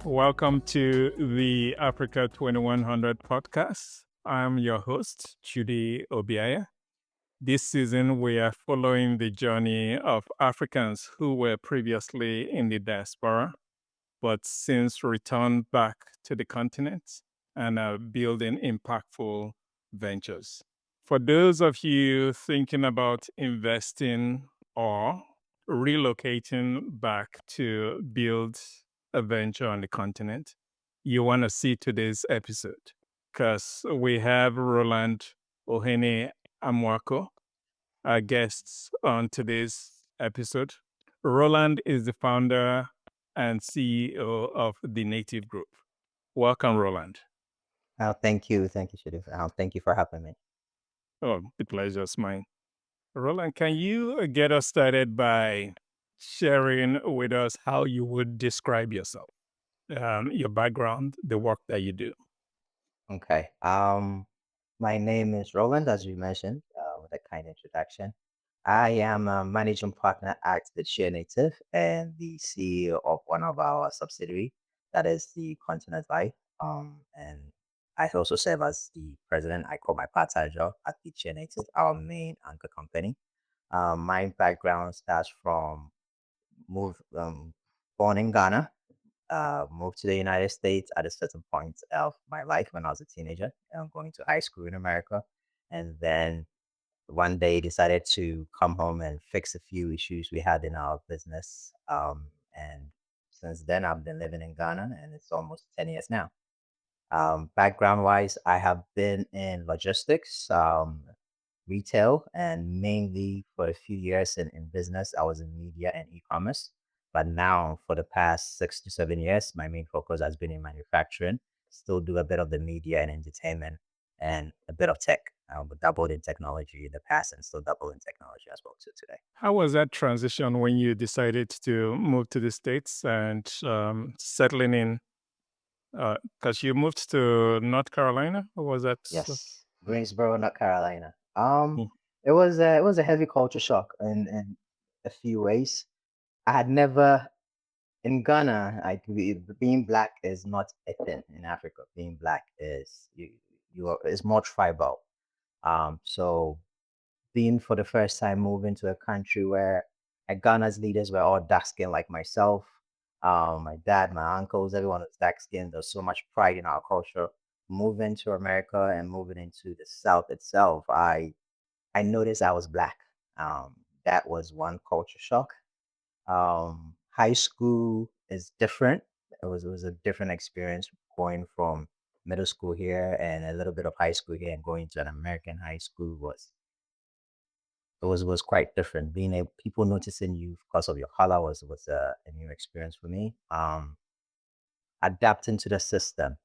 Welcome to the Africa2100 Podcast. I'm your host, Chudi Obiaya. This season, we are following the journey of Africans who were previously in the diaspora, but since returned back to the continent and are building impactful ventures. For those of you thinking about investing or relocating back to build a venture on the continent, you want to see today's episode because we have Roland Ohene-Amoako, our guests on today's episode. Roland is the founder and CEO of the Native Group. Welcome, Roland. Thank you. Thank you, Shadif. Thank you for having me. Oh, the pleasure's mine. Roland, can you get us started by sharing with us how you would describe yourself, your background, the work that you do? Okay. My name is Roland, as you mentioned, with a kind introduction. I am a managing partner at the Share Native and the CEO of one of our subsidiary, that is the Continent Life. And I also serve as the president. I call my part-time job at the Share Native, our main anchor company. My background starts from move born in Ghana, moved to the United States at a certain point of my life when I was a teenager, going to high school in America, and then one day decided to come home and fix a few issues we had in our business. And since then, I've been living in Ghana, and it's almost 10 years now. Background wise, I have been in logistics, retail, and mainly for a few years in business. I was in media and e-commerce. But now, for the past 6 to 7 years, my main focus has been in manufacturing. Still do a bit of the media and entertainment and a bit of tech. But dabbled in technology in the past and still double in technology as well too today. How was that transition when you decided to move to the States and settling in? Because you moved to North Carolina, or was that? Yes, Greensboro, North Carolina. Mm. It was a heavy culture shock in a few ways. I had never in Ghana. Being black is not a thing in Africa. Being black is is more tribal. So being for the first time moving to a country where Ghana's leaders were all dark skinned like myself. My dad, my uncles, everyone was dark skinned. There's so much pride in our culture. Moving to America and moving into the South itself, I noticed I was black. That was one culture shock. High school is different. It was a different experience going from middle school here and a little bit of high school here and going to an American high school was quite different. Being able people noticing you because of your color was a new experience for me. Adapting to the system.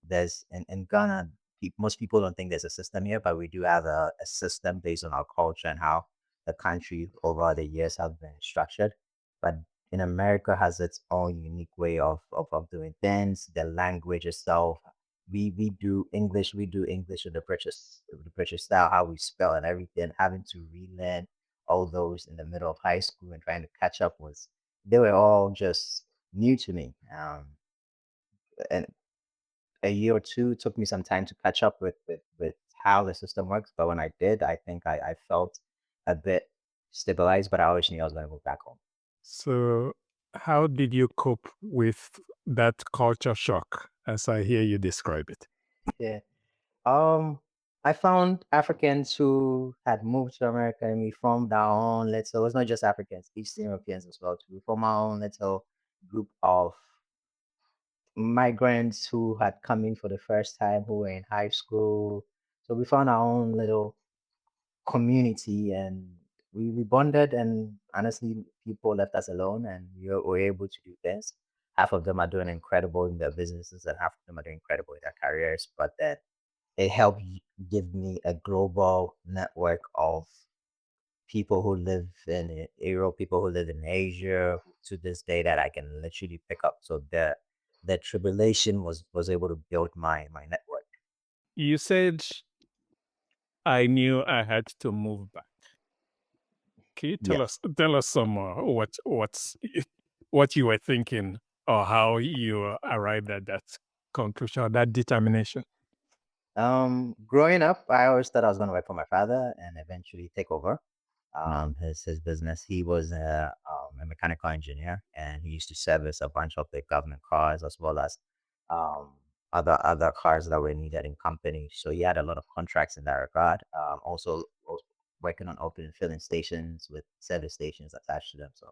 There's in Ghana, most people don't think there's a system here, but we do have a system based on our culture and how the country over the years have been structured. But in America has its own unique way of doing things. The language itself, we do English with the British style, how we spell and everything. Having to relearn all those in the middle of high school and trying to catch up was they were all just new to me. And a year or two took me some time to catch up with how the system works. But when I did, I think I felt a bit stabilized, but I always knew I was going to go back home. So, how did you cope with that culture shock, as I hear you describe it? Yeah. Um, I found Africans who had moved to America and we formed our own little, it's not just Africans, Eastern Europeans as well, too. We formed our own little group of migrants who had come in for the first time, who were in high school. So we found our own little community and we bonded, and honestly people left us alone and were able to do this. Half of them are doing incredible in their businesses and half of them are doing incredible in their careers, but then it helped give me a global network of people who live in Europe, people who live in Asia to this day that I can literally pick up. So the tribulation was able to build my network. You said I knew I had to move back. Can you Yeah. tell us some more what you were thinking or how you arrived at that conclusion, that determination? Growing up, I always thought I was going to work for my father and eventually take over his business. He was a mechanical engineer, and he used to service a bunch of the government cars as well as um, other cars that were needed in companies. So he had a lot of contracts in that regard. Also was working on opening filling stations with service stations attached to them. So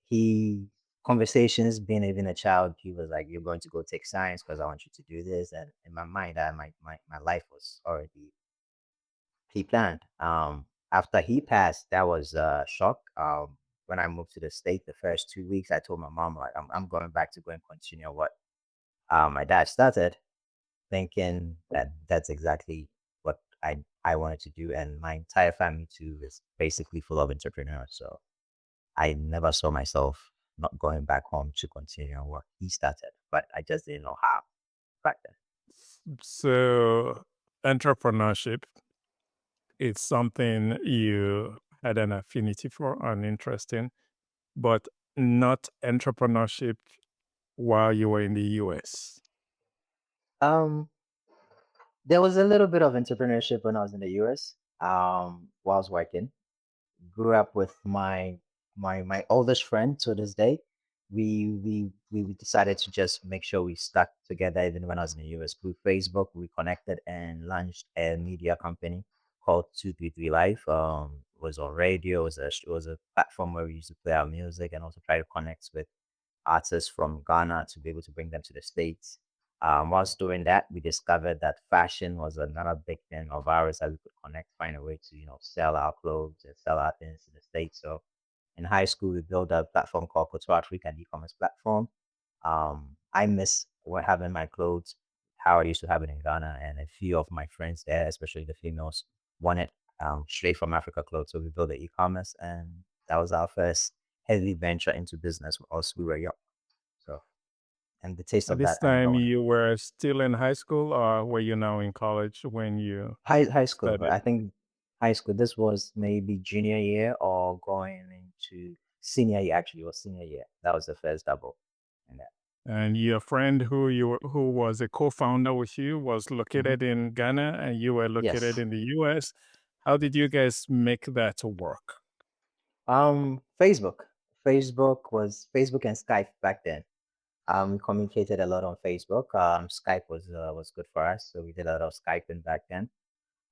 he conversations being even a child, he was like, "You're going to go take science because I want you to do this." And in my mind, my life was already pre-planned. After he passed, that was a shock. When I moved to the state, the first 2 weeks, I told my mom like, I'm going back to go and continue what my dad started, thinking that that's exactly what I wanted to do, and my entire family too is basically full of entrepreneurs. So I never saw myself not going back home to continue what he started, but I just didn't know how back then. So, entrepreneurship is something you had an affinity for and interest in, but not entrepreneurship while you were in the US. Um, there was a little bit of entrepreneurship when I was in the US. While I was working, grew up with my oldest friend to this day. We decided to just make sure we stuck together even when I was in the US. Through Facebook, we connected and launched a media company called 233 Life. It was on radio. It was a platform where we used to play our music and also try to connect with artists from Ghana to be able to bring them to the States. Whilst doing that, we discovered that fashion was another big thing of ours that we could connect, find a way to, sell our clothes and sell our things to the States. So in high school, we built a platform called Africa, an e-commerce platform. I miss having my clothes how I used to have it in Ghana, and a few of my friends there, especially the females, wanted straight from Africa clothes. So we built the e-commerce, and that was our first heavy venture into business. Whilst we were young, so and the taste At of this that, I'm time, going you were still in high school, or were you now in college when you high school. started? I think high school. This was maybe junior year or going into senior year. Actually, it was senior year. That was the first double. And that. And your friend who was a co-founder with you was Hmm. located in Ghana and you were located Yes. in the US. How did you guys make that work? Facebook. Facebook and Skype back then. We communicated a lot on Facebook. Skype was good for us, so we did a lot of Skyping back then.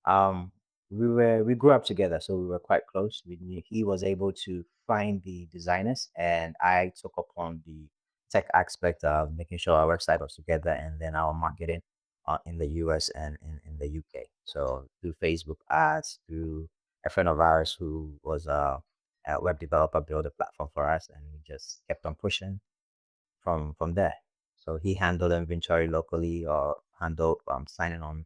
Um, we grew up together, so we were quite close. He was able to find the designers, and I took upon the tech aspect of making sure our website was together, and then our marketing in the US and in the UK. So through Facebook ads, through a friend of ours who was a web developer, built a platform for us, and we just kept on pushing from there. So he handled inventory locally or handled signing on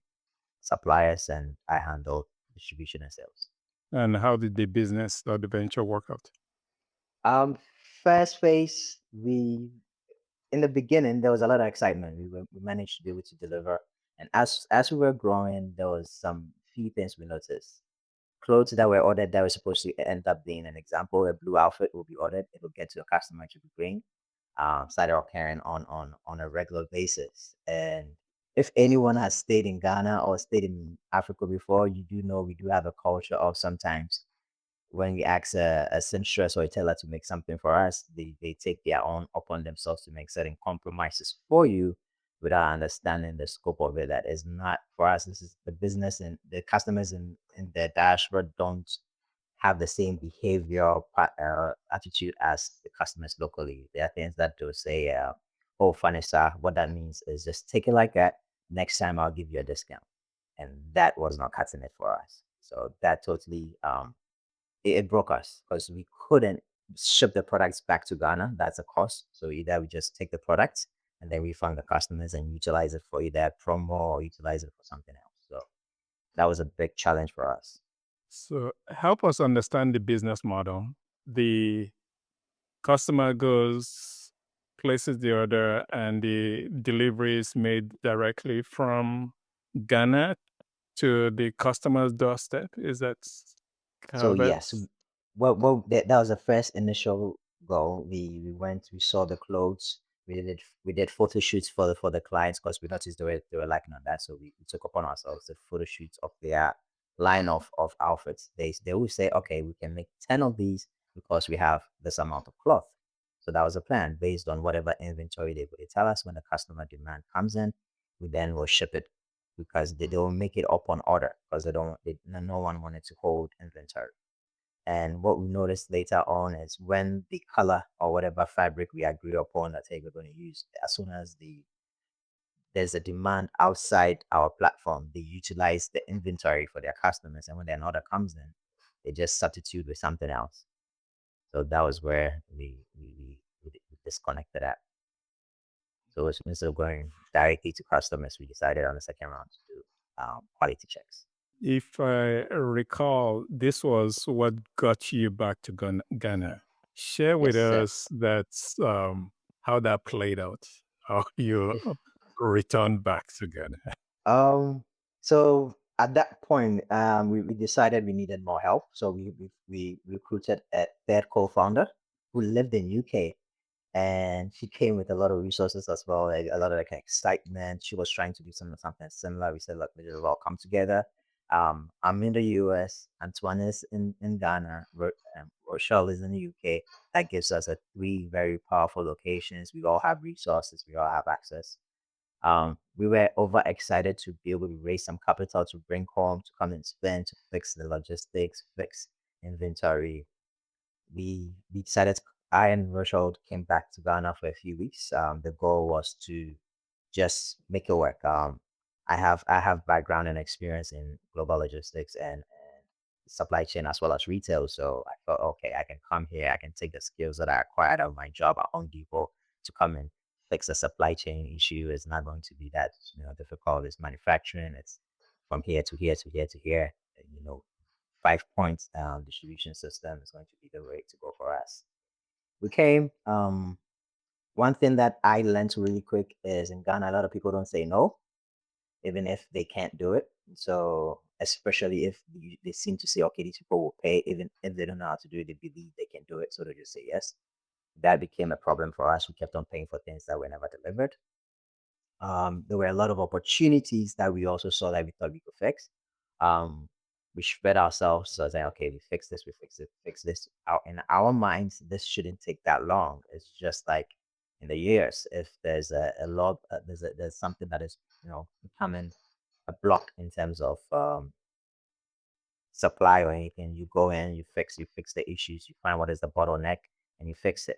suppliers, and I handle distribution and sales. And how did the business or the venture work out? Um, First phase, we in the beginning there was a lot of excitement. We managed to be able to deliver, and as we were growing, there was some few things we noticed. Clothes that were ordered that were supposed to end up being an example, a blue outfit will be ordered, it'll get to a customer to be green. Started occurring on a regular basis. And if anyone has stayed in Ghana or stayed in Africa before, you do know we do have a culture of sometimes when we ask a seamstress or a tailor to make something for us, they take their own upon themselves to make certain compromises for you without understanding the scope of it. That is not for us. This is the business, and the customers in the diaspora don't have the same behavior attitude as the customers locally. There are things that they'll say, "Oh, funny sir," what that means is just take it like that. Next time I'll give you a discount, and that was not cutting it for us. So that totally it broke us because we couldn't ship the products back to Ghana. That's a cost. So either we just take the products and then refund the customers and utilize it for either a promo or utilize it for something else. So that was a big challenge for us. So help us understand the business model. The customer goes, places the order, and the delivery is made directly from Ghana to the customer's doorstep. Is that So how yes, that's? that was the first initial goal. We went, we saw the clothes, we did photo shoots for the clients because we noticed they were liking on that. So we took upon ourselves the photo shoots of their line of outfits. They always say, okay, we can make 10 of these because we have this amount of cloth. So that was a plan based on whatever inventory they tell us. When the customer demand comes in, we then will ship it because they will make it up on order because no one wanted to hold inventory. And what we noticed later on is when the color or whatever fabric we agree upon that hey, we're going to use, as soon as there's a demand outside our platform, they utilize the inventory for their customers. And when their order comes in, they just substitute with something else. So that was where we disconnected at. So instead of going directly to customers, we decided on the second round to do quality checks. If I recall, this was what got you back to Ghana. Share with Yes, sir. us how that played out, how you returned back to Ghana. Um, so at that point, we decided we needed more help. So we recruited a third co-founder who lived in UK, and she came with a lot of resources as well, like a lot of like excitement. She was trying to do something similar. We said, look, we just all come together. I'm in the US, Antoine is in Ghana, Rochelle is in the UK. That gives us a three very powerful locations. We all have resources, we all have access. We were overexcited to be able to raise some capital to bring home, to come and spend, to fix the logistics, fix inventory. We decided I and Rochelle came back to Ghana for a few weeks. The goal was to just make it work. I have background and experience in global logistics and supply chain as well as retail. So I thought, okay, I can come here. I can take the skills that I acquired of my job at Home Depot to come and fix a supply chain issue. It's not going to be that difficult. It's manufacturing. It's from here to here to here to here. 5 points distribution system is going to be the way to go for us. We came. One thing that I learned really quick is in Ghana, a lot of people don't say no, even if they can't do it. So, especially if they seem to say, okay, these people will pay, even if they don't know how to do it, they believe they can do it. So they just say yes. That became a problem for us. We kept on paying for things that were never delivered. There were a lot of opportunities that we also saw that we thought we could fix. Um, we spread ourselves. So I was like, okay, we fix this, we fix it, fix this. In our minds, this shouldn't take that long. It's just like in the years, if there's a lot, there's something that is becoming a block in terms of supply or anything. You go in, you fix the issues, you find what is the bottleneck, and you fix it.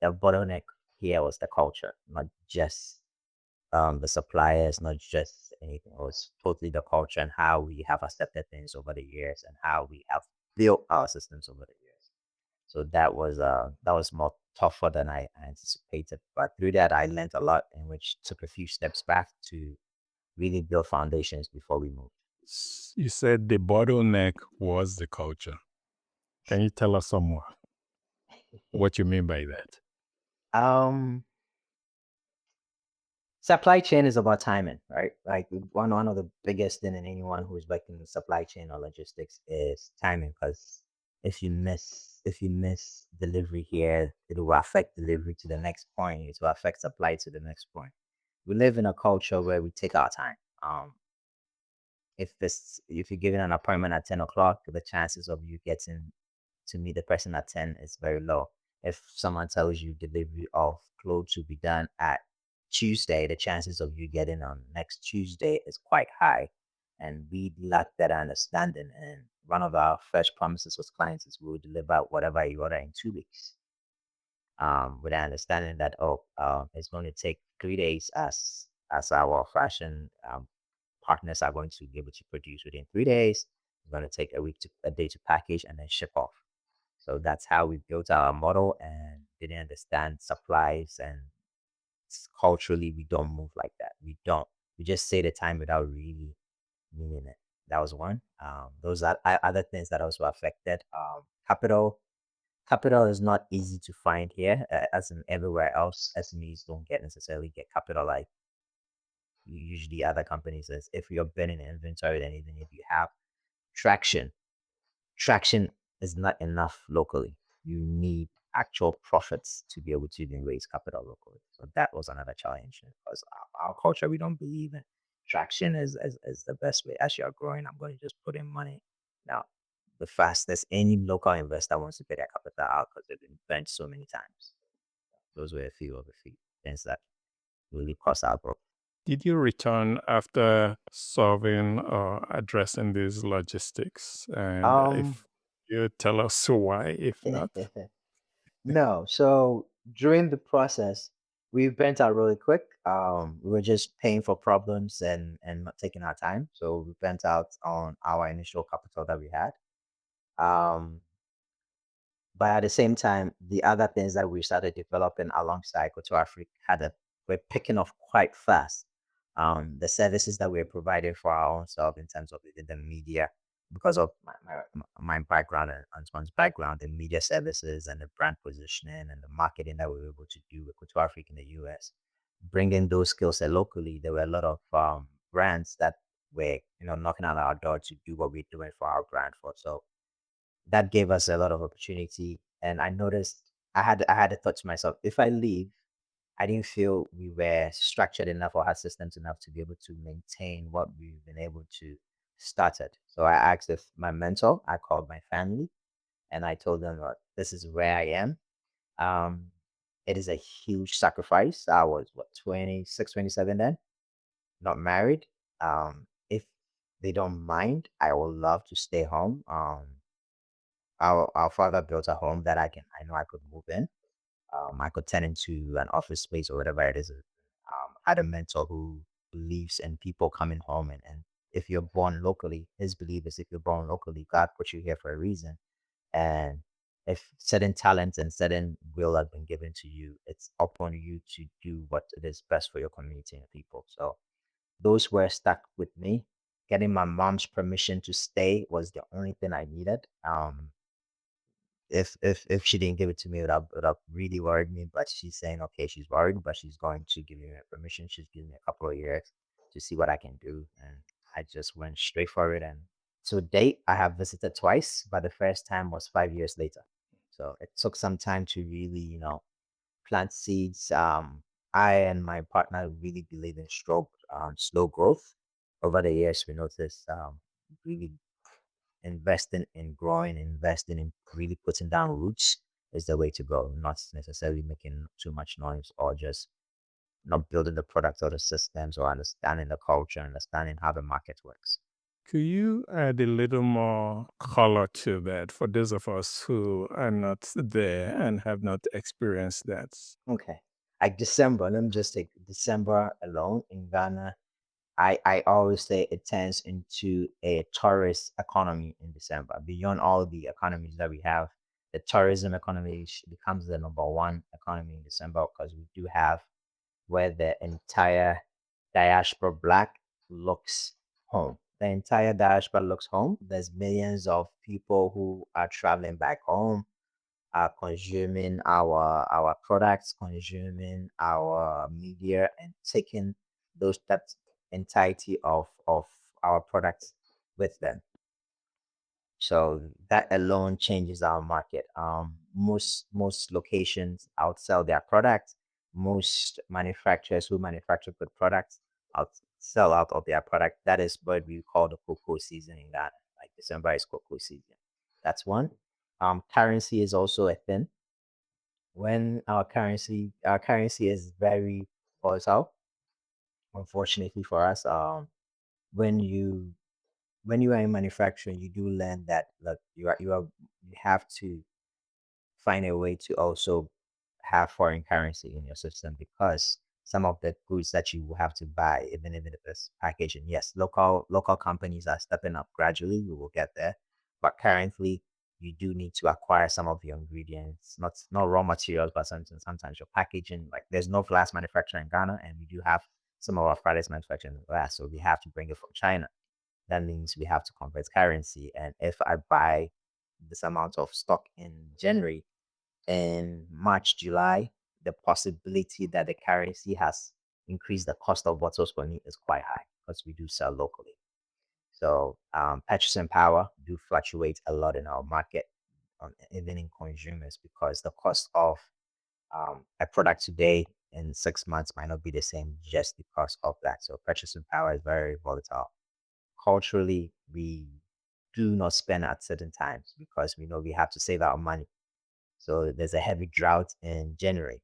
The bottleneck here was the culture, not just the suppliers, not just anything. It was totally the culture and how we have accepted things over the years and how we have built our systems over the years. So that was more tougher than I anticipated. But through that I learned a lot in which took a few steps back to really build foundations before we moved. You said the bottleneck was the culture. Can you tell us some more? What you mean by that? um Supply chain is about timing, right? Like one of the biggest thing in anyone who's working in supply chain or logistics is timing. Because if you miss delivery here, it will affect delivery to the next point. It will affect supply to the next point. We live in a culture where we take our time. If you're given an appointment at 10 o'clock, the chances of you getting to meet the person at 10 is very low. If someone tells you delivery of clothes will be done at Tuesday, the chances of you getting on next Tuesday is quite high. And we lack that understanding. And one of our first promises with clients is we will deliver whatever you order in 2 weeks. With the understanding that it's going to take 3 days as our fashion partners are going to be able to produce within 3 days. It's going to take a day to package and then ship off. So that's how we built our model and didn't understand supplies and culturally we don't move like that. We don't. We just say the time without really meaning it. That was one. Those are other things that also affected. Capital is not easy to find here, as in everywhere else. SMEs don't necessarily get capital like usually other companies. Is if you're burning inventory, then even if you have traction, traction is not enough locally. You need actual profits to be able to even raise capital locally. So that was another challenge because our culture, we don't believe in traction is the best way. As you're growing, I'm going to just put in money. Now, the fastest any local investor wants to pay their capital out because they've been bent so many times. Those were a few of the things that really cost our growth. Did you return after solving or addressing these logistics? And Um, if you tell us why, if not, no. So during the process, we went out really quick. We were just paying for problems and not taking our time. So we went out on our initial capital that we had. Um, but at the same time, the other things that we started developing alongside Go to Africa were picking off quite fast. The services that we're providing for our own self in terms of the media, because of my background and Antoine's background in media services and the brand positioning and the marketing that we were able to do with Go to Africa in the US, bringing those skills set locally, there were a lot of brands that were knocking on our door to do what we're doing for our brand for. So that gave us a lot of opportunity. And I noticed I had a thought to myself, if I leave, I didn't feel we were structured enough or had systems enough to be able to maintain what we've been able to start it. So I asked if my mentor, I called my family and I told them, this is where I am. Um, it is a huge sacrifice. I was 26, 27 then, not married. If they don't mind, I would love to stay home. Our father built a home that I know I could move in. I could turn into an office space or whatever it is. I had a mentor who believes in people coming home, and if you're born locally, his belief is if you're born locally, God put you here for a reason. And if certain talents and certain will have been given to you, it's upon you to do what it is best for your community and people. So those were stuck with me. Getting my mom's permission to stay was the only thing I needed. If she didn't give it to me, it would have really worried me. But she's saying, okay, she's worried, but she's going to give me permission. She's giving me a couple of years to see what I can do, and I just went straight for it. And to date, I have visited twice, but the first time was 5 years later. So it took some time to really, plant seeds. I and my partner really believe in slow growth. Over the years, we noticed really investing in growing, investing in really putting down roots is the way to go, not necessarily making too much noise or just not building the product or the systems or understanding the culture, understanding how the market works. could you add a little more color to that for those of us who are not there and have not experienced that? Okay. Like December, let me just take December alone in Ghana. I always say it turns into a tourist economy in December. Beyond all the economies that we have, the tourism economy becomes the number one economy in December because we do have where the entire diaspora black looks home. The entire diaspora looks home. There's millions of people who are traveling back home, are consuming our products, consuming our media, and taking that entirety of our products with them. So that alone changes our market. Most locations outsell their products. Most manufacturers who manufacture good products sell out of their product. That is what we call the cocoa season in Ghana. Like December is cocoa season. That's one. Currency is also a thing. When our currency is very volatile, unfortunately for us, when you when you are in manufacturing, you do learn that look, you have to find a way to also have foreign currency in your system because some of the goods that you will have to buy, even if it's packaging, yes, local companies are stepping up gradually. We will get there, but currently you do need to acquire some of your ingredients, not raw materials, but sometimes your packaging. Like there's no glass manufacturer in Ghana, and we do have some of our products manufactured in glass, so we have to bring it from China. That means we have to convert currency. And if I buy this amount of stock in January, in March, July, the possibility that the currency has increased the cost of bottles for me is quite high because we do sell locally. So purchasing power do fluctuate a lot in our market. even in consumers, because the cost of a product today in 6 months might not be the same just because of that. So purchasing power is very volatile. Culturally, we do not spend at certain times because we know we have to save our money. So there's a heavy drought in January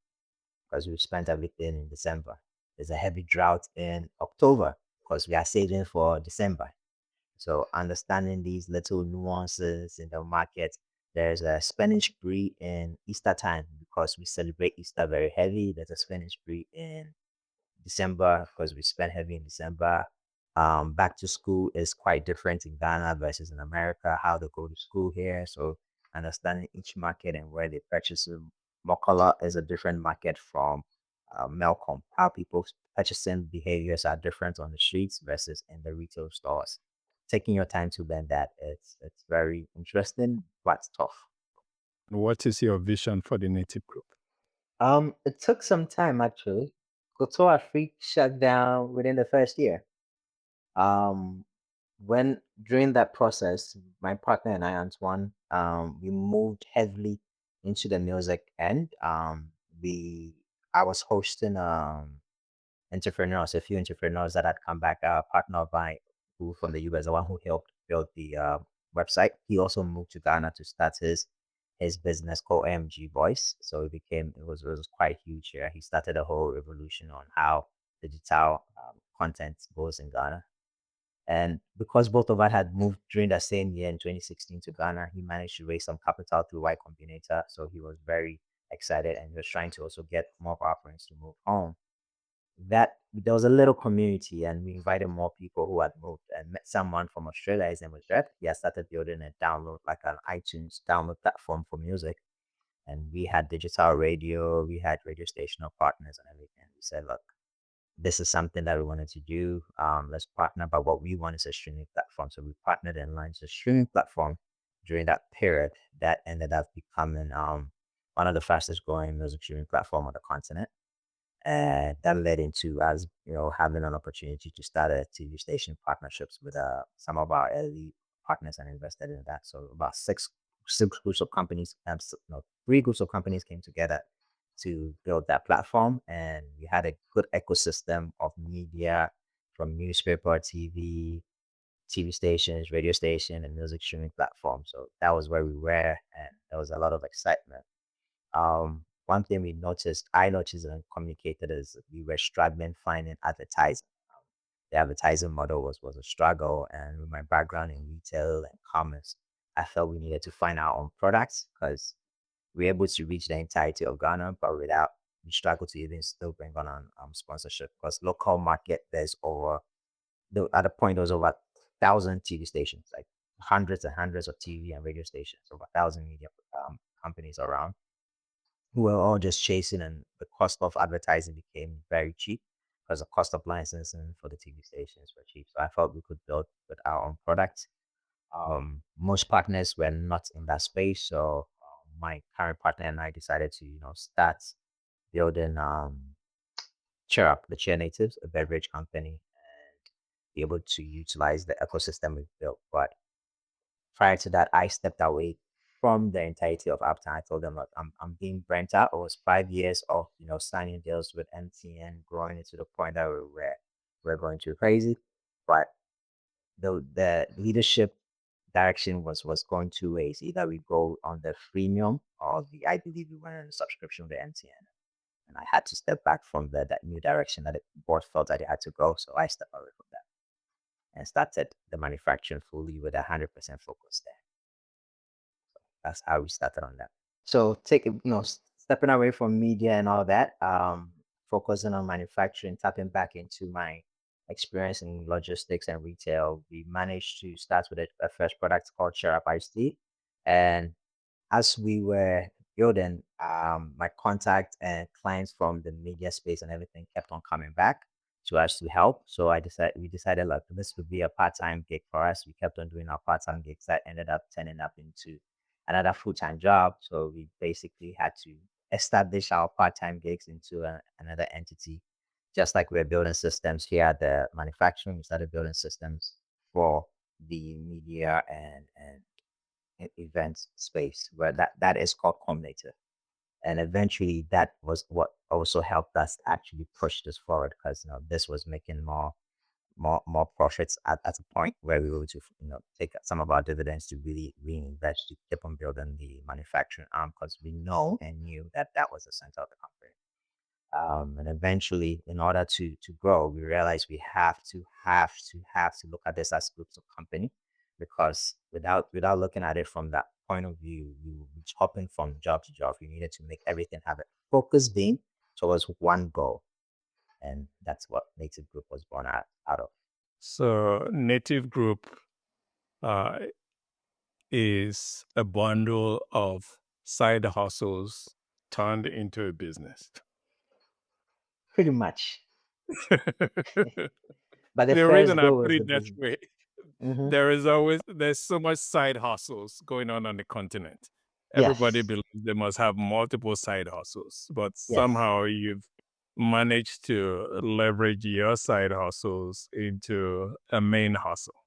because we spent everything in December. There's a heavy drought in October because we are saving for December. So understanding these little nuances in the market, there's a spending spree in Easter time because we celebrate Easter very heavy. There's a spending spree in December because we spend heavy in December. Back to school is quite different in Ghana versus in America, how they go to school here. So understanding each market and where they purchase them. Mokola is a different market from Melcom. How people's purchasing behaviors are different on the streets versus in the retail stores. Taking your time to learn that, it's very interesting, but tough. What is your vision for the native group? It took some time actually. Koto Afrique shut down within the first year. Um, when during that process, my partner and I, Antoine, we moved heavily into the music end. We I was hosting entrepreneurs, a few entrepreneurs that had come back. A partner of mine who from the US, the one who helped build the website, he also moved to Ghana to start his business called AMG Voice. So it was quite huge here. He started a whole revolution on how digital content goes in Ghana. And because both of us had moved during the same year in 2016 to Ghana, he managed to raise some capital through Y Combinator. So he was very excited and he was trying to also get more of our friends to move home. That there was a little community and we invited more people who had moved and met someone from Australia. His name was Jeff. He had started building a download, like an iTunes download platform for music. And we had digital radio, we had radio station partners and everything. We said, look, this is something that we wanted to do. Let's partner, but what we want is a streaming platform. So we partnered and launched a streaming platform during that period that ended up becoming one of the fastest growing music streaming platform on the continent. And that led into us, having an opportunity to start a TV station partnerships with some of our early partners and invested in that. So about six groups of companies, no, three groups of companies came together to build that platform, and we had a good ecosystem of media from newspaper, TV stations, radio station, and music streaming platforms. So that was where we were, and there was a lot of excitement. One thing I noticed and communicated is we were struggling finding advertising. The advertising model was a struggle, and with my background in retail and commerce, I felt we needed to find our own products because we're able to reach the entirety of Ghana, but without we struggle to even still bring on sponsorship because local market at the point there was over 1,000 TV stations, like hundreds and hundreds of TV and radio stations, over 1,000 media companies around who were all just chasing, and the cost of advertising became very cheap because the cost of licensing for the TV stations were cheap. So I felt we could build with our own products. Most partners were not in that space, so my current partner and I decided to, start building Cheer Up, the Cheer Natives, a beverage company, and be able to utilize the ecosystem we've built. But prior to that, I stepped away from the entirety of Uptown. I told them, look, I'm being burnt out. It was 5 years of, signing deals with MTN, growing it to the point that we're going too crazy. But the leadership direction was going two ways. Either we go on the freemium or I believe we went on a subscription with MTN. And I had to step back from that new direction that the board felt that it had to go. So I stepped away from that and started the manufacturing fully with 100% focus there. That's how we started on that. So stepping away from media and all that, focusing on manufacturing, tapping back into my experience in logistics and retail. We managed to start with a first product called Share Up Iced Tea. And as we were building, my contact and clients from the media space and everything kept on coming back to us to help. So we decided like this would be a part-time gig for us. We kept on doing our part-time gigs that ended up turning up into another full-time job. So we basically had to establish our part-time gigs into another entity. Just like we're building systems here at the manufacturing, we started building systems for the media and event space where that is called Combinator. And eventually that was what also helped us actually push this forward because this was making more profits at a point where we were able to take some of our dividends to really reinvest to keep on building the manufacturing arm because we know and knew that that was the center of the company. And eventually, in order to grow, we realized we have to look at this as groups of company, because without looking at it from that point of view, you will be hopping from job to job. You needed to make everything have a focus being towards one goal, and that's what Native Group was born out of. So, Native Group uh, is a bundle of side hustles turned into a business. Pretty much. The But the first reason I goal put was the it that business. way, Hmm. there's so much side hustles going on the continent. Everybody Yes. believes they must have multiple side hustles, but Yes. somehow you've managed to leverage your side hustles into a main hustle.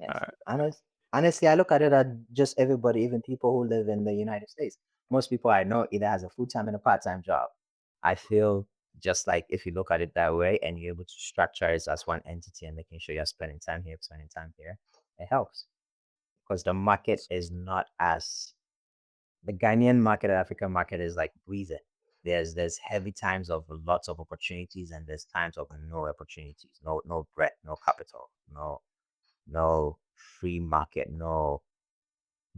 Yes. Uh, Honestly, I look at it as just everybody, even people who live in the United States. Most people I know either has a full-time and a part-time job. I feel just like if you look at it that way and you're able to structure it as one entity and making sure you're spending time here, it helps because the market is not as the Ghanaian market, the African market is like breathing. There's heavy times of lots of opportunities and there's times of no opportunities, no bread, no capital, no free market, no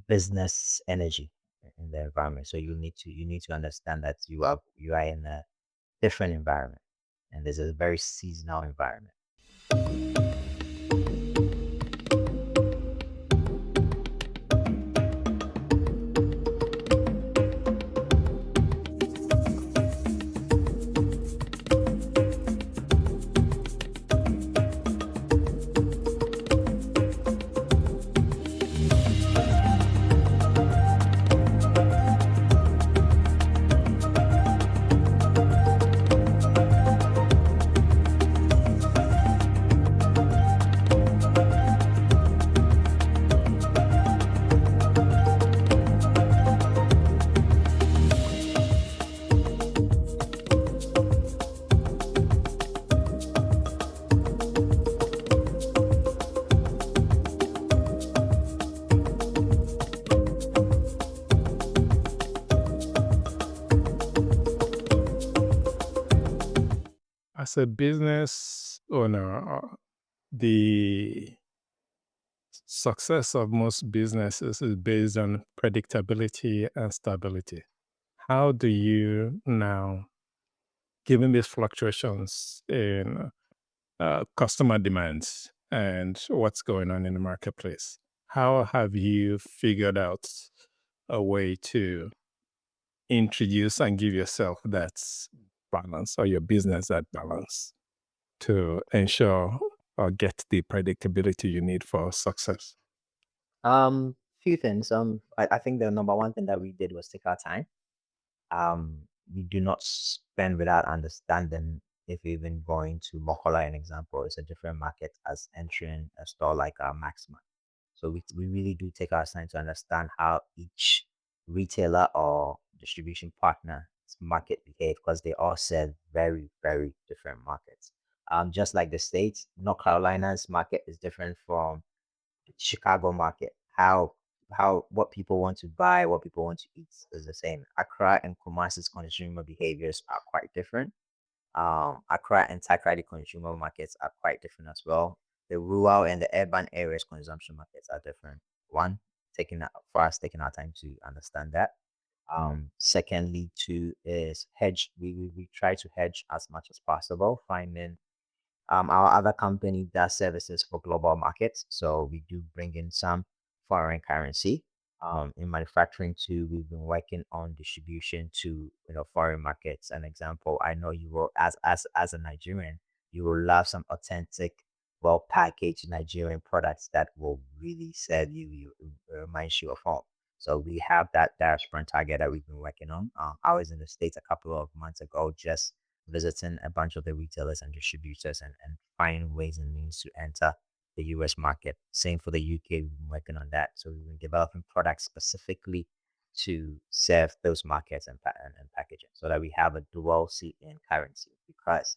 business energy in the environment. So you need to understand that you are in a different environment, and there's a very seasonal environment. as a business owner, the success of most businesses is based on predictability and stability. How do you now, given these fluctuations in customer demands and what's going on in the marketplace, how have you figured out a way to introduce and give yourself that balance, or your business that balance, to ensure or get the predictability you need for success? Few things. I think the number one thing that we did was take our time. We do not spend without understanding. If you're even going to Mokola, an example, it's a different market as entering a store like Maxima. So we really do take our time to understand how each retailer or distribution partner's market behave, because they all serve very, very different markets. Just like the States, North Carolina's market is different from Chicago market. How what people want to buy, what people want to eat is the same. Accra and Kumasi's consumer behaviors are quite different. Accra and Takrady consumer markets are quite different as well. The rural and the urban areas consumption markets are different. One, taking our time to understand that. Secondly, two is hedge. We try to hedge as much as possible, finding our other company does services for global markets, so we do bring in some foreign currency. In manufacturing too, we've been working on distribution to foreign markets. An example, I know you will, as a Nigerian, you will love some authentic, well packaged Nigerian products that will really serve you. Reminds you of home. So we have that diaspora target that we've been working on. I was in the States a couple of months ago, just visiting a bunch of the retailers and distributors and find ways and means to enter the US market. Same for the UK, we've been working on that. So we've been developing products specifically to serve those markets and packaging so that we have a dual seat in currency because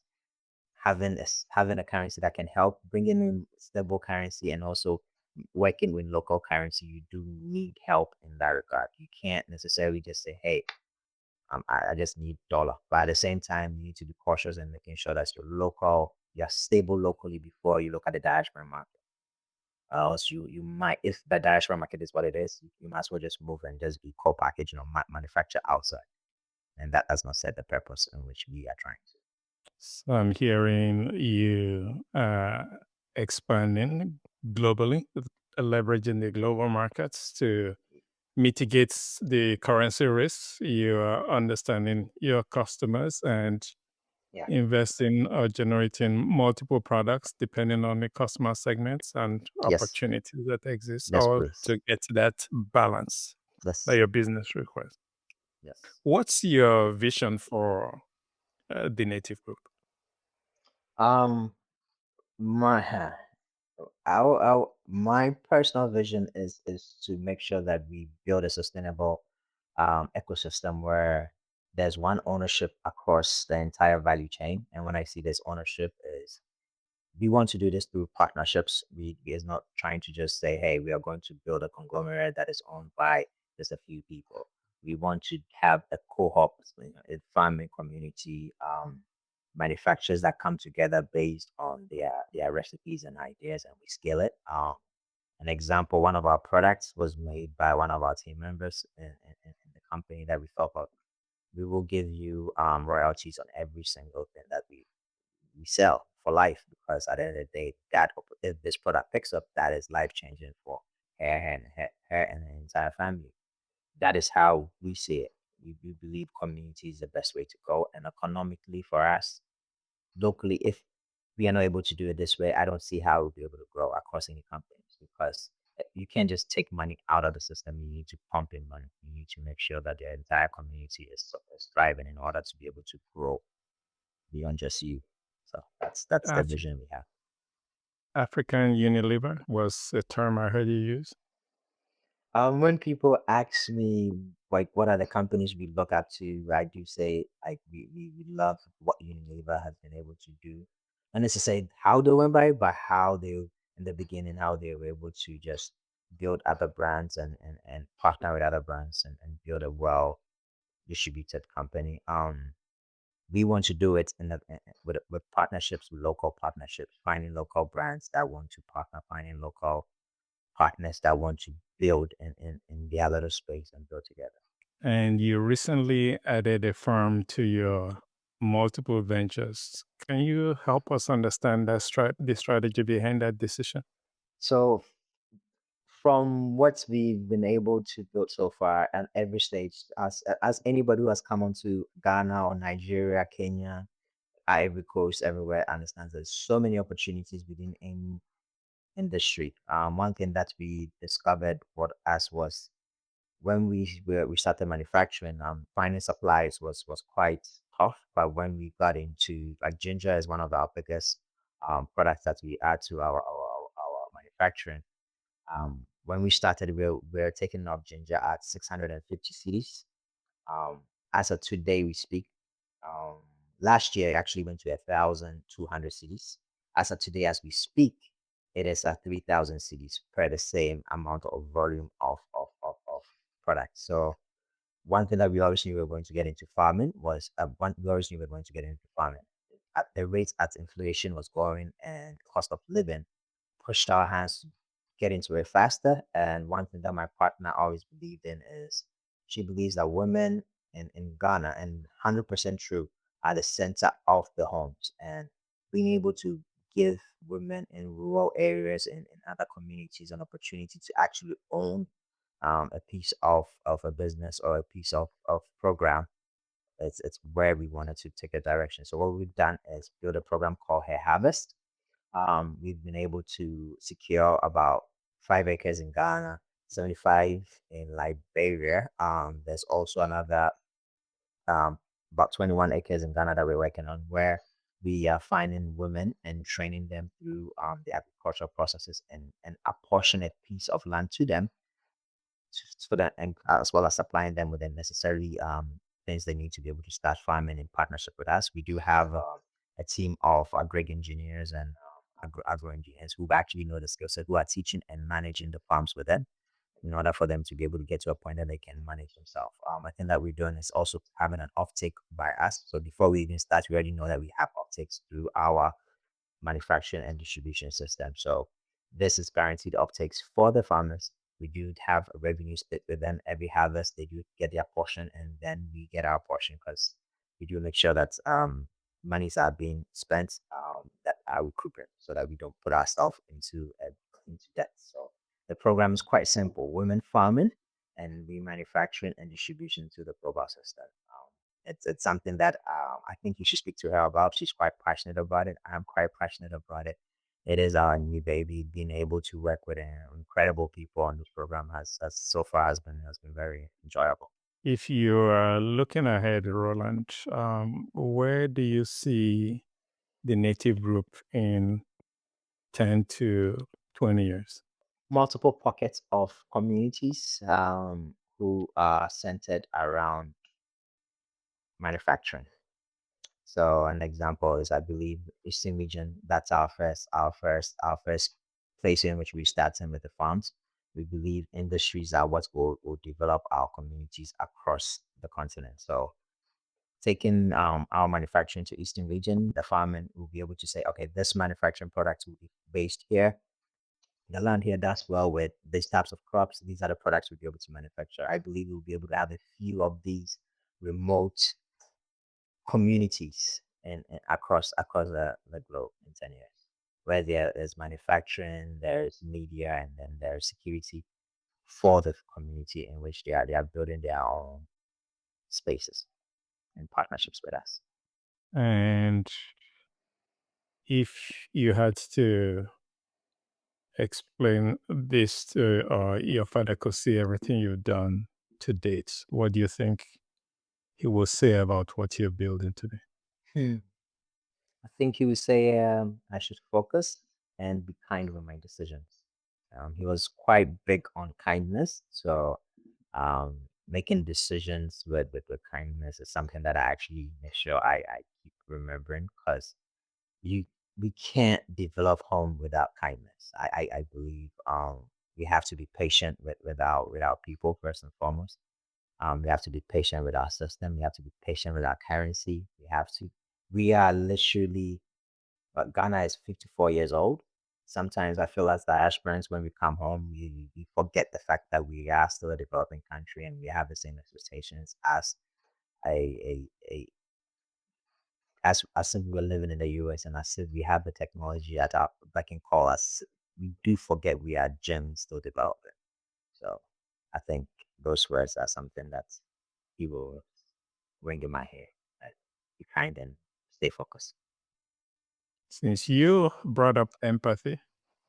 having a currency that can help bring in stable currency and also working with local currency, you do need help in that regard. You can't necessarily just say, hey, I just need dollar. But at the same time, you need to be cautious and making sure that you're stable locally before you look at the diaspora market. Else you might, if the diaspora market is what it is, you might as well just move and just be co-packaging or manufacture outside. And that does not set the purpose in which we are trying to. So I'm hearing you expanding globally, leveraging the global markets to mitigate the currency risks. You are understanding your customers and Yeah. investing or generating multiple products depending on the customer segments and Yes. opportunities that exist, Yes, or please. to get that balance that Yes. your business requires. Yes. What's your vision for the native group? Um, my my personal vision is to make sure that we build a sustainable ecosystem where there's one ownership across the entire value chain. And when I see this ownership is we want to do this through partnerships. We is not trying to just say, hey, we are going to build a conglomerate that is owned by just a few people. We want to have a co-op, a farming community, manufacturers that come together based on their recipes and ideas, and we scale it. An example, one of our products was made by one of our team members in the company that we thought of. We will give you royalties on every single thing that we sell for life because at the end of the day, that if this product picks up, that is life changing for her and the entire family. That is how we see it. We believe community is the best way to go, and economically for us, locally, if we are not able to do it this way, I don't see how we'll be able to grow across any companies because you can't just take money out of the system. You need to pump in money. You need to make sure that the entire community is thriving in order to be able to grow beyond just you. So that's the Af- vision we have. African Unilever was a term I heard you use. When people ask me like what are the companies we look up to, I do say like we love what Unilever has been able to do. And it's to say how they went by, but how they in the beginning, how they were able to just build other brands and partner with other brands and build a well distributed company. We want to do it with partnerships, with local partnerships, finding local brands that want to partner, finding local partners that want to build in the other space and build together. And you recently added a firm to your multiple ventures. Can you help us understand the strategy behind that decision? So from what we've been able to build so far at every stage, as anybody who has come onto Ghana or Nigeria, Kenya, Ivory Coast, everywhere understands there's so many opportunities within any industry. One thing that we discovered what us was when we started manufacturing, finding supplies was quite tough. But when we got into like ginger is one of our biggest products that we add to our manufacturing. When we started, we were taking up ginger at 650 cities. As of today, we speak. Um, Last year, it actually went to 1,200 cities. As of today, as we speak, it is at 3,000 cities per the same amount of volume of product. So one thing that we always knew we were going to get into farming was we always knew we were going to get into farming. At the rates at inflation was going and cost of living pushed our hands to get into it faster. And one thing that my partner always believed in is she believes that women in Ghana, and 100% true, are the center of the homes. And being able to give women in rural areas and in other communities an opportunity to actually own a piece of a business or a piece of program, it's where we wanted to take a direction. So what we've done is build a program called Hair Harvest. We've been able to secure about 5 acres in Ghana, 75 in Liberia. There's also another um, about 21 acres in Ghana that we're working on, where We are finding women and training them through the agricultural processes and apportion a piece of land to them so that, and as well as supplying them with the necessary things they need to be able to start farming in partnership with us. We do have a team of agri engineers and agro engineers who actually know the skill set, who are teaching and managing the farms with them in order for them to be able to get to a point that they can manage themselves. I think that we're doing is also having an offtake by us. So before we even start, we already know that we have offtakes through our manufacturing and distribution system. So this is guaranteed uptakes for the farmers. We do have a revenue split with them every harvest. They do get their portion, and then we get our portion because we do make sure that monies are being spent that are recouping, so that we don't put ourselves into debt. So the program is quite simple: women farming and we manufacturing and distribution to the global system. It's something that I think you should speak to her about. She's quite passionate about it. I'm quite passionate about it. It is our new baby. Being able to work with incredible people on this program has so far has been very enjoyable. If you are looking ahead, Roland, where do you see the native group in 10 to 20 years? Multiple pockets of communities who are centered around manufacturing. So an example is, I believe, Eastern region. That's our first place in which we starting with the farms. We believe industries are what will develop our communities across the continent. So taking our manufacturing to Eastern region, the farming will be able to say, okay, this manufacturing product will be based here. The land here does well with these types of crops. These are the products we'll be able to manufacture. I believe we'll be able to have a few of these remote communities and across the globe in 10 years, where there's manufacturing, there's media, and then there's security for the community in which they are building their own spaces and partnerships with us. And if you had to explain this to your father could see everything you've done to date, what do you think he will say about what you're building today? Hmm. I think he would say I should focus and be kind with my decisions. He was quite big on kindness, so making decisions with kindness is something that I actually make sure I keep remembering because you we can't develop home without kindness. I believe we have to be patient with our people first and foremost. We have to be patient with our system. We have to be patient with our currency. We are literally, Ghana is 54 years old. Sometimes I feel as diasporans, when we come home, we forget the fact that we are still a developing country and we have the same expectations as a, a as if we were living in the US and as if we have the technology at our beck and call us. We do forget we are gems still developing. So I think those words are something that he will ring in my head. That be kind and stay focused. Since you brought up empathy,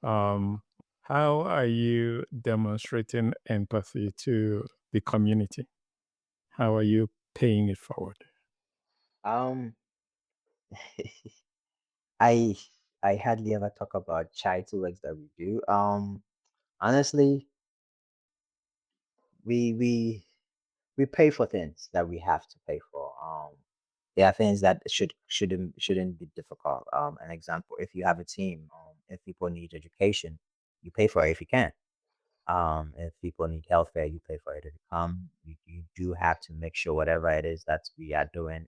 um, how are you demonstrating empathy to the community? How are you paying it forward? Um, I I hardly ever talk about charity works that we do. Honestly, we we we pay for things that we have to pay for. There are things that shouldn't be difficult. An example: if you have a team, if people need education, you pay for it if you can. If people need healthcare, you pay for it if you come. You do have to make sure whatever it is that we are doing,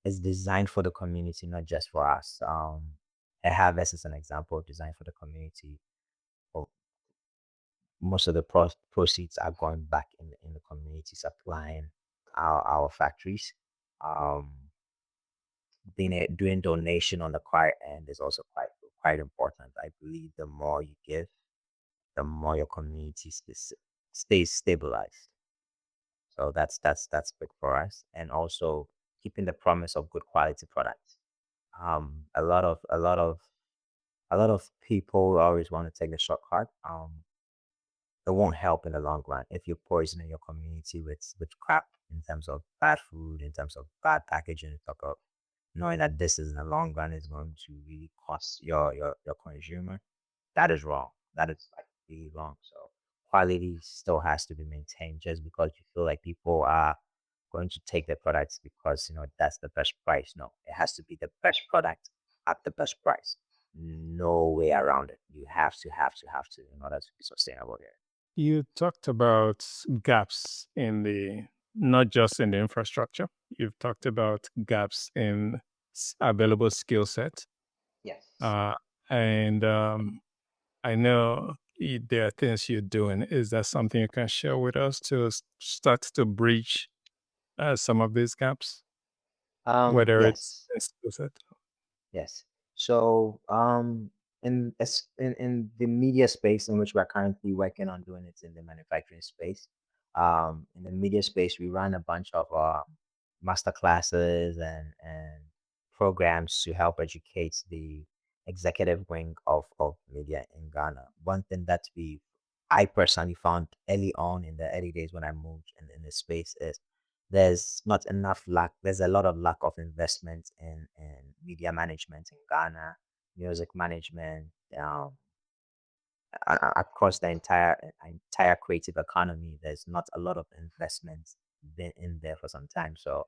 it's designed for the community, not just for us. A harvest is an example designed for the community. Well, most of the proceeds are going back in the community, supplying our factories. Um, doing donation on the quiet end is also quite important. I believe the more you give, the more your community stays stabilized. So that's big for us, and also keeping the promise of good quality products. A lot of people always want to take the shortcut. It won't help in the long run if you're poisoning your community with crap in terms of bad food, in terms of bad packaging, talk of knowing that this is in the long run is going to really cost your consumer. That is wrong. That is like really wrong. So quality still has to be maintained just because you feel like people are going to take the products because that's the best price. No, it has to be the best product at the best price. No way around it. You have to in order to be sustainable here. You talked about gaps in the not just in the infrastructure. You've talked about gaps in available skill set. Yes. Uh, and I know there are things you're doing. Is that something you can share with us to start to bridge some of these gaps, whether it's Yes. in skill set? Yes. So, in the media space in which we're currently working on doing it in the manufacturing space, in the media space, we run a bunch of master classes and programs to help educate the executive wing of media in Ghana. One thing that I personally found early on in the early days when I moved in the space is there's not enough lack there's a lot of lack of investment in media management in Ghana, music management, um, across the entire creative economy. There's not a lot of investment been in there for some time. So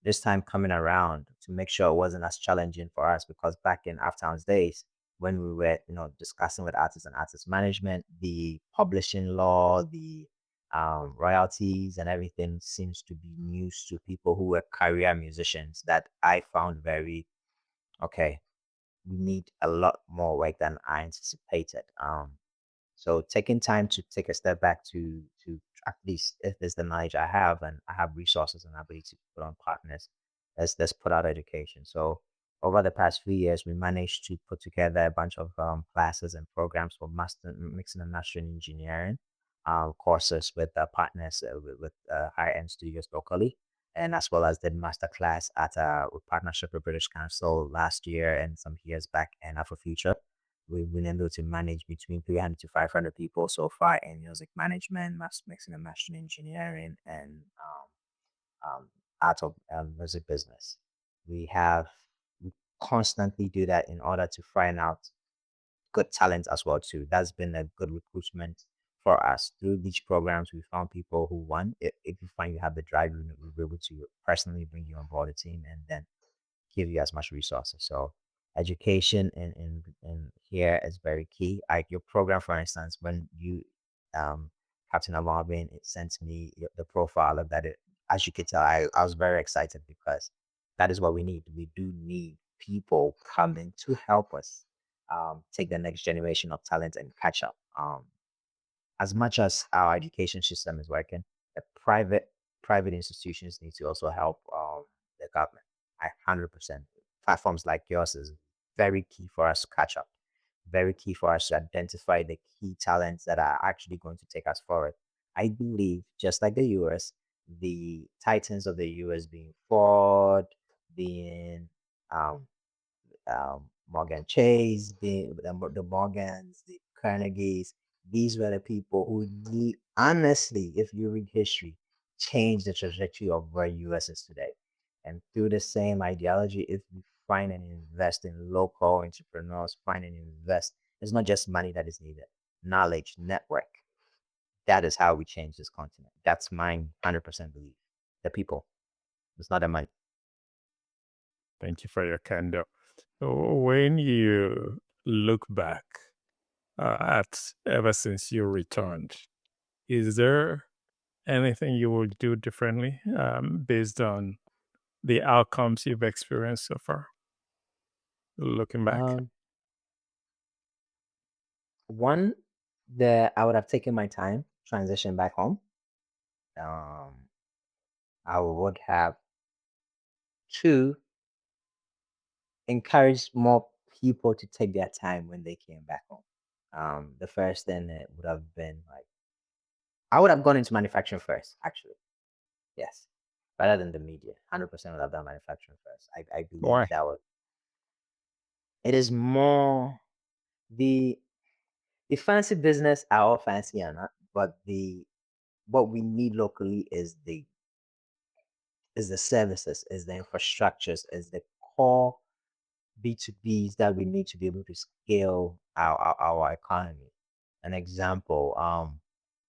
this time coming around to make sure it wasn't as challenging for us because back in Aftown's days when we were discussing with artists and artist management, the publishing law, the royalties and everything seems to be news to people who were career musicians that I found very okay. We need a lot more work than I anticipated. So taking time to take a step back to at least if there's the knowledge I have and I have resources and ability to put on partners, let's put out education. So over the past few years, we managed to put together a bunch of classes and programs for master mixing and mastering engineering courses with partners with high end studios locally, and as well as the master class at with partnership with British Council last year and some years back and Afrofuture. We've been able to manage between 300 to 500 people so far in music management, mixing and mastering engineering, and art of music business. We have we constantly do that in order to find out good talent as well too. That's been a good recruitment for us through these programs. We found people who won. If you find you have the drive, we'll be able to personally bring you on board the team and then give you as much resources. So education in here is very key. Like your program, for instance, when you um Captain Amarvin, it sent me the profile of that. As you could tell, I was very excited because that is what we need. We do need people coming to help us take the next generation of talent and catch up. As much as our education system is working, the private institutions need to also help the government. 100%. Platforms like yours is very key for us to catch up. Very key for us to identify the key talents that are actually going to take us forward. I believe, just like the US, the titans of the US being Ford, being um, Morgan Chase, the Morgans, the Carnegies. These were the people who, honestly, if you read history, changed the trajectory of where US is today. And through the same ideology, if we find and invest in local entrepreneurs, find and invest, it's not just money that is needed, knowledge, network. That is how we change this continent. That's my 100% belief. The people, it's not the money. Thank you for your candor. So when you look back at ever since you returned, is there anything you would do differently based on the outcomes you've experienced so far? Looking back, Um, One, the I would have taken my time, transition back home. Um, I would have two encouraged more people to take their time when they came back home. The first thing it would have been like I would have gone into manufacturing first, actually. Yes, rather than the media. 100% would have done manufacturing first. I believe why? that would. It is more the the fancy business are all fancy and not, but the what we need locally is the services, is the infrastructures, is the core B2Bs that we need to be able to scale our economy. An example,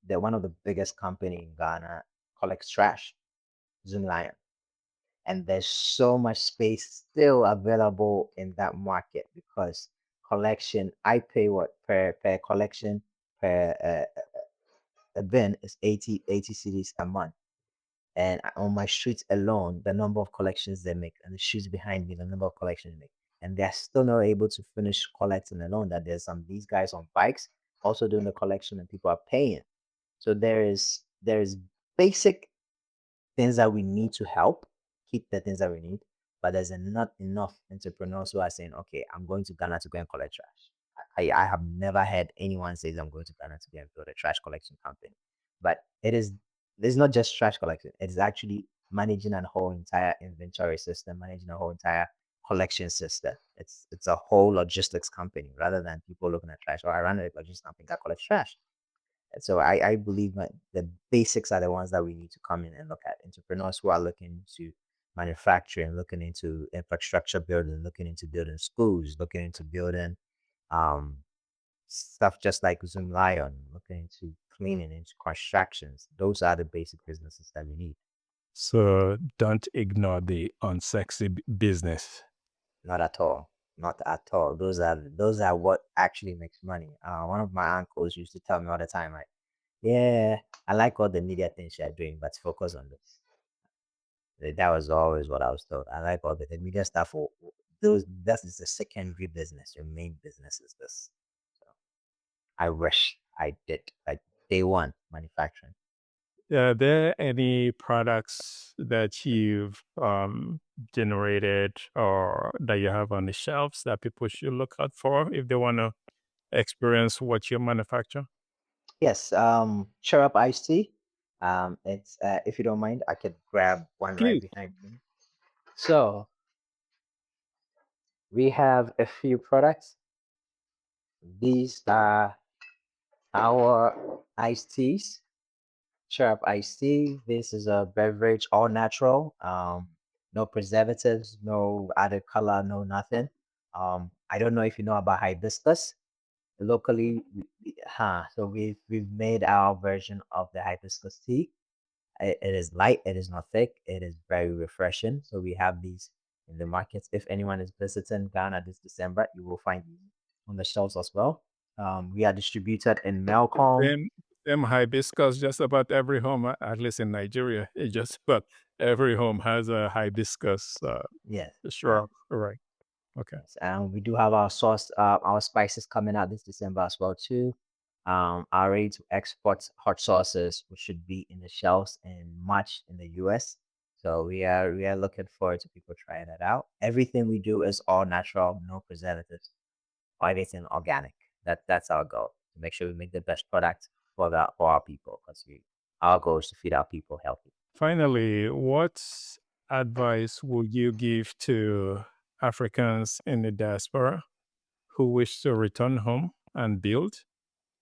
they're one of the biggest company in Ghana collects trash, Zoom Lion. And there's so much space still available in that market because collection, I pay what per collection per a bin is 80 cities a month. And on my streets alone, the number of collections they make, and the streets behind me, the number of collections they make, and they're still not able to finish collecting alone. That there's some these guys on bikes also doing the collection, and people are paying. So there is basic things that we need to help keep the things that we need, but there's not enough entrepreneurs who are saying, okay, I'm going to Ghana to go and collect trash. I have never heard anyone say I'm going to Ghana to go and build a trash collection company. But it's not just trash collection, it's actually managing a whole entire inventory system, managing a whole entire collection system. It's a whole logistics company rather than people looking at trash. Or I run a logistics company that collects trash. And so I believe that the basics are the ones that we need to come in and look at. Entrepreneurs who are looking into manufacturing, looking into infrastructure building, looking into building schools, looking into building um, stuff just like Zoom Lion, looking into cleaning, into constructions. Those are the basic businesses that we need. So don't ignore the unsexy business. Not at all. Not at all. Those are what actually makes money. One of my uncles used to tell me all the time, like, yeah, I like all the media things you're doing, but focus on this. That was always what I was told. I like all the media stuff. Those that is the secondary business. Your main business is this. So I wish I did like day one manufacturing. Are there any products that you've generated or that you have on the shelves that people should look out for if they want to experience what you manufacture? Yes, cheer up iced tea. It's if you don't mind, I could grab one right Please. behind me. So we have a few products. These are our iced teas. Sharp iced tea. This is a beverage, all natural. No preservatives, no added color, no nothing. I don't know if you know about hibiscus. Locally, so we've made our version of the hibiscus tea. It is light, it is not thick, it is very refreshing. So we have these in the markets. If anyone is visiting Ghana this December, you will find these on the shelves as well. We are distributed in Melcombe. Same, same hibiscus. Just about every home, at least in Nigeria, it just about every home has a hibiscus Yes, yes. shrub. Right. Okay. Yes, and we do have our sauce, our spices coming out this December as well too. Our ready to export hot sauces, which should be in the shelves in March in the US. So we are looking forward to people trying that out. Everything we do is all natural, no preservatives, everything organic. That's our goal to make sure we make the best product for our people because we our goal is to feed our people healthy. Finally, what advice would you give to Africans in the diaspora who wish to return home and build,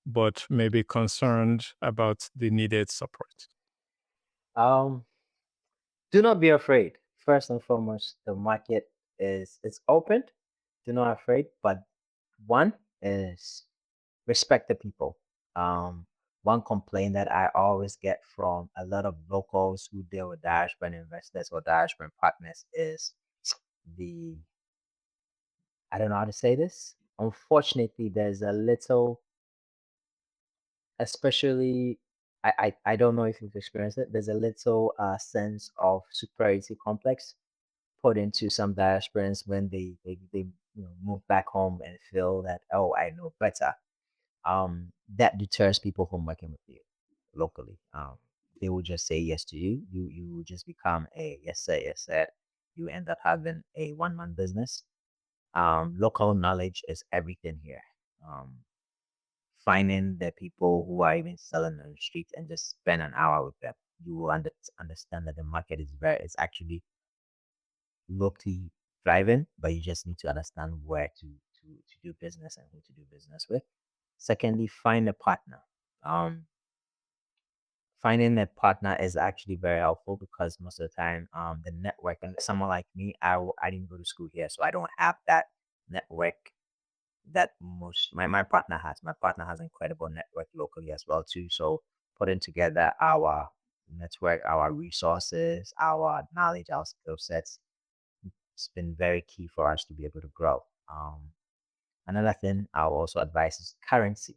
but may be concerned about the needed support? Um, do not be afraid. First and foremost, the market is it's open. Do not afraid. But one is respect the people. Um, one complaint that I always get from a lot of locals who deal with diaspora investors or diaspora partners is the I don't know how to say this. Unfortunately, there's a little, especially I don't know if you've experienced it. There's a little sense of superiority complex put into some diasporans when they move back home and feel that, oh, I know better. That deters people from working with you locally. They will just say yes to you. You will just become a yes sir, yes sir. You end up having a one-man business. Local knowledge is everything here. Um, Finding the people who are even selling on the street and just spend an hour with them, you will understand that the market is it's actually locally driving, but you just need to understand where to do business and who to do business with. Secondly, find a partner. Um, Finding a partner is actually very helpful because most of the time, the network and someone like me, I didn't go to school here, so I don't have that network that my partner has. My partner has incredible network locally as well too. So putting together our network, our resources, our knowledge, our skill sets, it's been very key for us to be able to grow. Another thing I'll also advise is currency.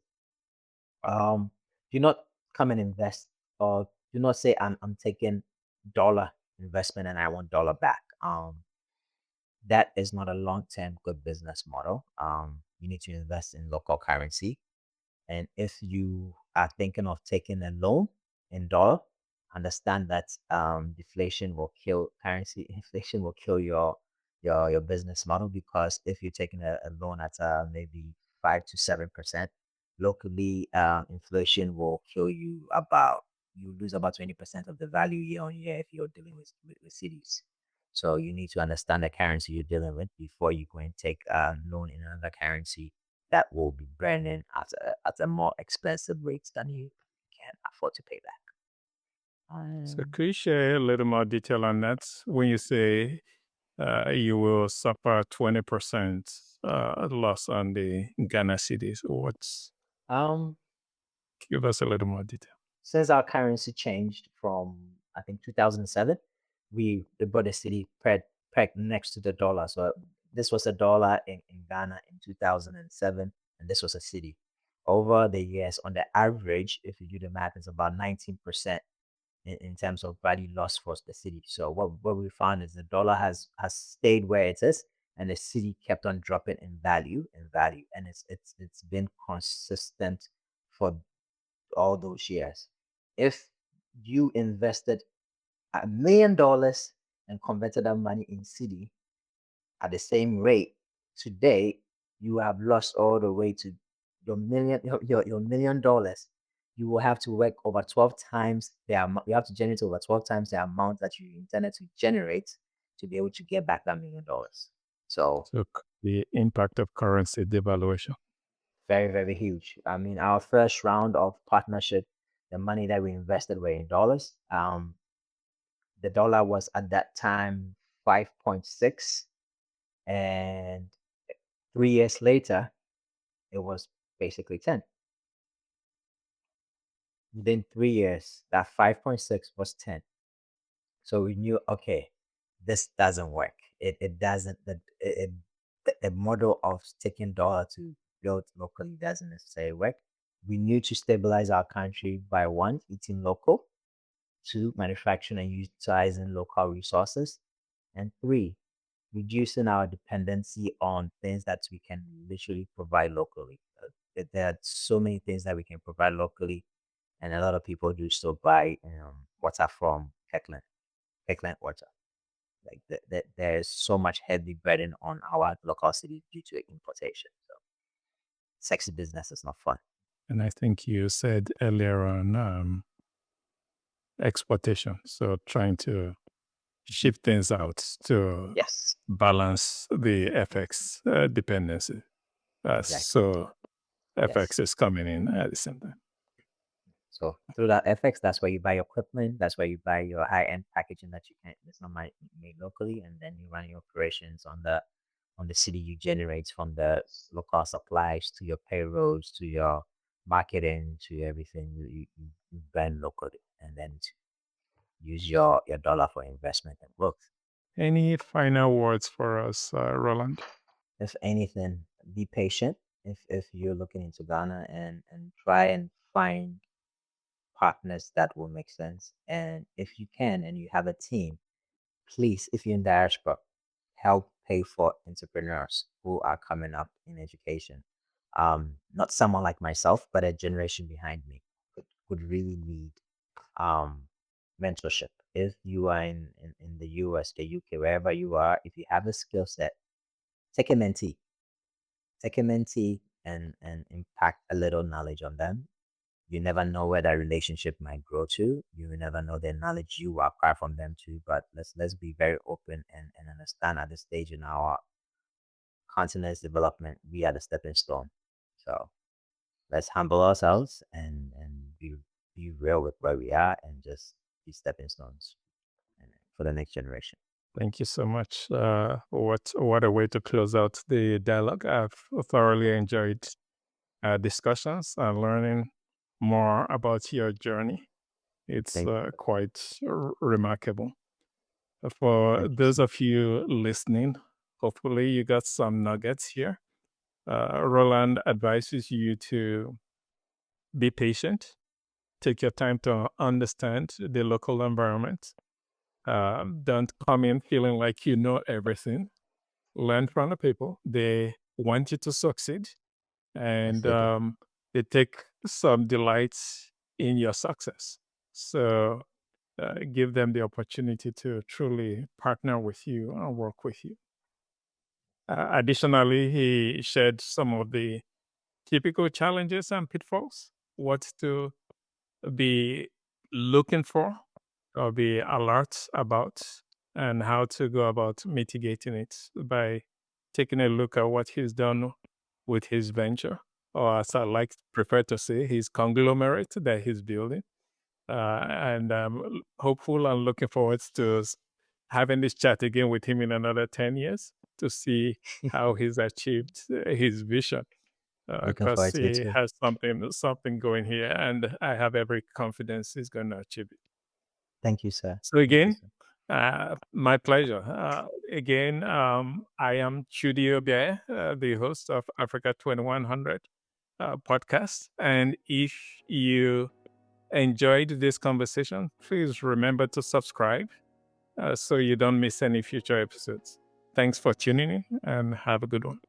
Um, do not come and invest, or do not say I'm taking dollar investment and I want dollar back. That is not a long-term good business model. You need to invest in local currency. And if you are thinking of taking a loan in dollar, understand that deflation will kill currency. Inflation will kill your business model, because if you're taking a loan at maybe 5 to 7%, locally inflation will kill you about, you lose about 20% of the value year on year if you're dealing with cities. So you need to understand the currency you're dealing with before you go and take a loan in another currency that will be burning at a more expensive rate than you can afford to pay back. So Um, could you share a little more detail on that when you say you will suffer 20% loss on the Ghana cities? What's um, Give us a little more detail. since our currency changed from, I think, 2007, we brought the city pegged next to the dollar. So this was a dollar in Ghana in 2007, and this was a city. Over the years, on the average, if you do the math, it's about 19% in terms of value lost for the city. So what we found is the dollar has stayed where it is, and the city kept on dropping in value, and it's been consistent for all those years. If you invested $1 million and converted that money in city at the same rate, today you have lost all the way to your $1 million. You will have to work over 12 times the amount. You have to generate over 12 times the amount that you intended to generate to be able to get back that $1 million. So So the impact of currency devaluation. very, very huge. I mean, our first round of partnership, the money that we invested were in dollars. The dollar was at that time 5.6, and 3 years later, it was basically 10. Within 3 years, that 5.6 was 10. So we knew, okay, this doesn't work. It doesn't, the model of taking dollar to build locally doesn't necessarily work. We need to stabilize our country by one, eating local, two, manufacturing and utilizing local resources, and three, reducing our dependency on things that we can literally provide locally. There are so many things that we can provide locally, and a lot of people do still buy water from Kirkland water. Like there's so much heavy burden on our local city due to importation. So sexy business is not fun. And I think you said earlier on exportation. So trying to Mhm. shift things out to Yes, balance the FX dependency. exactly. So Yes. FX is coming in at the same time. So through that FX, that's where you buy your equipment. That's where you buy your high-end packaging that you can it's not made locally, and then you run your operations on the city you generate from the local supplies to your payrolls to your marketing to everything you burn locally, and then use your dollar for investment and growth. Any final words for us, Roland? If anything, be patient. If you're looking into Ghana, and try and find partners that will make sense. And if you can and you have a team, please, if you're in diaspora, help pay for entrepreneurs who are coming up in education. Not someone like myself, but a generation behind me would really need um, mentorship. If you are in the US, the UK, wherever you are, if you have a skill set, take a mentee. Take a mentee and impact a little knowledge on them. You never know where that relationship might grow to. You never know the knowledge you acquire from them too. But let's be very open and understand at this stage in our continent's development, we are the stepping stone. So let's humble ourselves and be be real with where we are and just be stepping stones for the next generation. Thank you so much. What a way to close out the dialogue. I've thoroughly enjoyed discussions and learning more about your journey. It's Thank quite remarkable. For thank you so those of you listening, hopefully you got some nuggets here. Roland advises you to be patient, take your time to understand the local environment. Don't come in feeling like you know everything. Learn from the people. They want you to succeed, Yes, and they do. they take some delight in your success. So give them the opportunity to truly partner with you and work with you. Additionally, he shared some of the typical challenges and pitfalls, what to be looking for or be alert about, and how to go about mitigating it by taking a look at what he's done with his venture, or as I like prefer to say, his conglomerate that he's building. And I'm hopeful and looking forward to having this chat again with him in another 10 years to see how he's achieved his vision, Looking because forward to it he too. has something going here, and I have every confidence he's going to achieve it. Thank you, sir. So Thank you, again, sir. my pleasure. Again, I am Chudi Obie, the host of Africa 2100 Podcast. And if you enjoyed this conversation, please remember to subscribe so you don't miss any future episodes. Thanks for tuning in and have a good one.